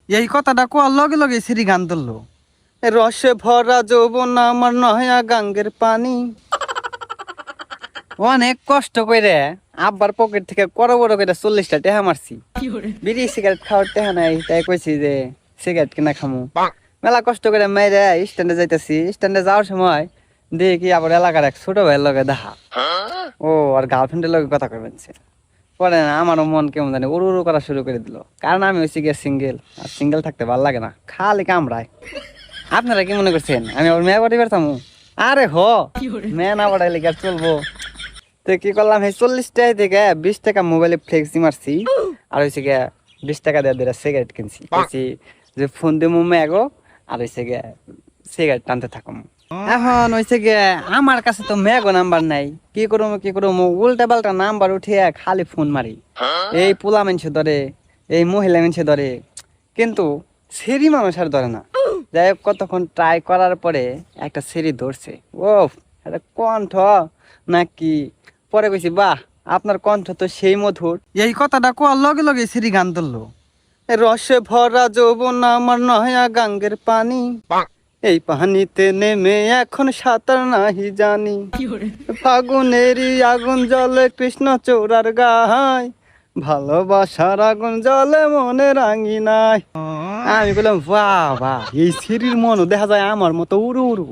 এই কথাটা কোয়ার লগে লগে সিঁড়ি গান ধরলো। রসে ভরা যৌবন আমার নয়া গাঙ্গের পানি। অনেক কষ্ট করে আব্বার পকেট থেকে বড় বড় করে 40টা টেহা মারছি। বিড়ি সিগারেট খাওয়ার টেহা নাই, তাই কইছি যে সিগারেট কিনা খামু। মেলা কষ্ট করে মেরে স্ট্যান্ডে যাইতেছি। স্ট্যান্ডে যাওয়ার সময় দেখি আবার এলাকার এক ছোট ভাইয়ের লগে দেখা। ও আর গার্লফ্রেন্ডের লগে কথা কইবেন। পরে না আমারও মন কেমন জানি উড়ু উড়ু করা শুরু করে দিল, কারণ আমি হচ্ছি গিয়ে সিঙ্গেল, আর সিঙ্গেল থাকতে ভালো লাগে না, খালি কামড়ায়। আপনারা কি মনে করছেন আমি আবার মেয়ে বাড়ি বেরতাম? আরে মেয়ে না বাড়াইলে কি আর চলবো? তো কি করলাম, এই 40 টাকা থেকে 20 টাকা মোবাইলে ফ্লেক্সি মারছি, আর হয়েছে গিয়ে 20 টাকা দিয়ে সিগারেট কিনছি। বলছি যে ফোন দিয়ে মুম্মে আগো, আর হয়েছে গিয়ে সিগারেট টানতে থাকুম। এখন হয়েছে গিয়ে আমার কাছে তো মেগো নাম্বার নাই, কি করবো উল্টা পাল্টা নাম্বার উঠিয়ে খালি ফোন মারি। এই পোলা মানুষে ধরে, এই মহিলা মানুষে ধরে, কিন্তু সেরি মানুষ আর ধরে না। যাই হোক, কতক্ষণ ট্রাই করার পরে একটা সেরি ধরছে। ও এটা কণ্ঠ নাকি? পরে কইছি, বাহ, আপনার কণ্ঠ তো সেই মধুর। এই কথাটা কোয়ার লগে লগে সেরি গান ধরলো। রসে ভরা যৌবন আমার নয়া গাঙ্গের পানি, এই পানিতে নেমে এখন সাঁতার নাহি জানি। ফাগুনেরই আগুন জলে কৃষ্ণ চূড়ার গায়, ভালোবাসার আগুন জলে মনে রাঙি নাই। আমি বললাম, বাহ বাহ, এই সিঁড়ির মনও দেখা যায় আমার মতো উড়ু উড়ু।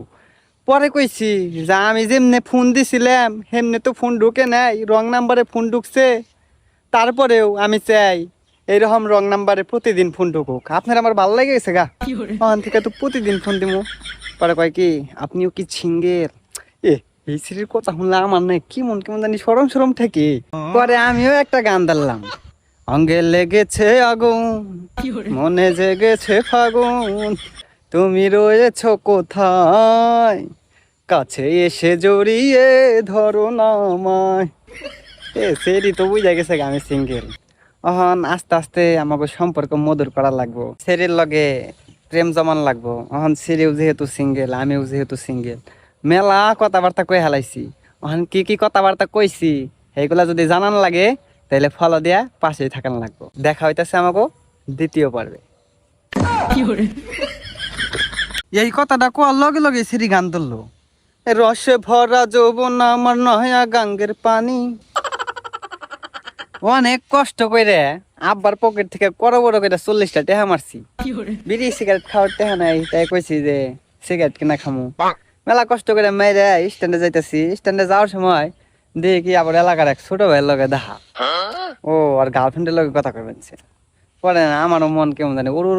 পরে কইছি যে আমি যেমনে ফোন দিছিলাম হেমনে তো ফোন ঢুকে নাই, রং নাম্বারে ফোন ঢুকছে। তারপরেও আমি চাই এইরকম রং নাম্বারে প্রতিদিন ফোন ঢুকুক। আপনার আমার ভালো লাগে গেছে গা, ওখান থেকে তো প্রতিদিন ফোন দিব। পরে কয় কি, আপনিও কি সিঙ্গেল? এই সিরির কথা শুনলে আমার নাই কেমন কেমন জানি সরম সরম থেকে। পরে আমিও একটা গান ধরলাম। অঙ্গে লেগেছে আগুন, মনে জেগেছে ফাগুন, তুমি রয়েছো কোথায়, কাছে এসে জড়িয়ে ধরো না আমায়। সেরি তো বুঝা গেছে আমি সিঙ্গেল। এখন আস্তে আস্তে আমাকে সম্পর্ক মধুর করা লাগবো, সেরির লগে প্রেম জমান লাগবো। এখন সেরিও যেহেতু সিঙ্গেল, আমিও যেহেতু সিঙ্গেল, মেলা কথাবার্তা কই হালাইছি। এখন কি কি কথাবার্তা কইছি সেইগুলা যদি জানান লাগে, তাহলে ফলো দিয়া পাশেই থাকান লাগবো। দেখা হইতেছে আমাকে দ্বিতীয় পর্বে। এই কথাটা কোয়ার লগে লগে সিঁড়ি গান ধরলো। রসে ভরা যৌবন আমার নয়া গাঙ্গের পানি। অনেক কষ্ট করে আব্বার পকেট থেকে বড় বড় করে 40টা টেহা মারছি। বিড়ি সিগারেট খাওয়ার টেহা নাই, তাই কইছি যে সিগারেট কিনা খামু। মেলা কষ্ট করে মেরে স্ট্যান্ডে যাইতেছি। স্ট্যান্ডে যাওয়ার সময় দেখি আবার এলাকার এক ছোট ভাইয়ের লগে দেখা। ও আর গার্লফ্রেন্ডের লগে কথা কইবেন। পরে না আমারও মন কেমন জানি উড়ু